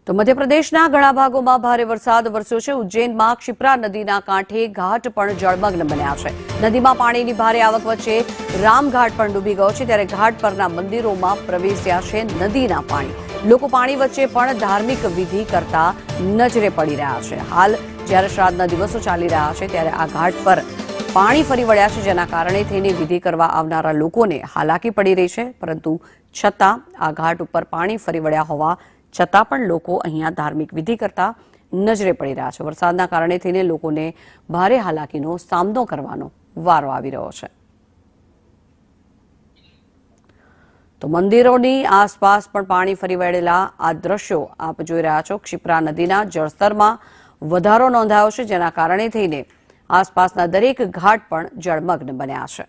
તો મધ્યપ્રદેશના ઘણા ભાગોમાં ભારે વરસાદ વરસ્યો છે। ઉજ્જૈનમાં ક્ષિપ્રા નદીના કાંઠે ઘાટ પણ જળમગ્ન બન્યા છે। નદીમાં પાણીની ભારે આવક વચ્ચે રામઘાટ પણ ડૂબી ગયો છે, ત્યારે ઘાટ પરના મંદિરોમાં પ્રવેશ્યા છે નદીના પાણી। લોકો પાણી વચ્ચે પણ ધાર્મિક વિધિ કરતા નજરે પડી રહ્યા છે। હાલ જ્યારે શ્રાદ્ધના દિવસો ચાલી રહ્યા છે, ત્યારે આ ઘાટ પર પાણી ફરી વળ્યા છે, જેના કારણે થઈને વિધિ કરવા આવનારા લોકોને હાલાકી પડી રહી છે। પરંતુ છતાં આ ઘાટ ઉપર પાણી ફરી વળ્યા હોવા છતાં પણ લોકો અહીંયા ધાર્મિક વિધિ કરતા નજરે પડી રહ્યા છે। વરસાદના કારણે થઈને લોકોને ભારે હાલાકીનો સામનો કરવાનો વારો આવી રહ્યો છે। તો મંદિરોની આસપાસ પણ પાણી ફરી વળેલા આ દ્રશ્યો આપ જોઈ રહ્યા છો। ક્ષિપ્રા નદીના જળસ્તરમાં વધારો નોંધાયો છે, જેના કારણે થઈને આસપાસના દરેક ઘાટ પણ જળમગ્ન બન્યા છે।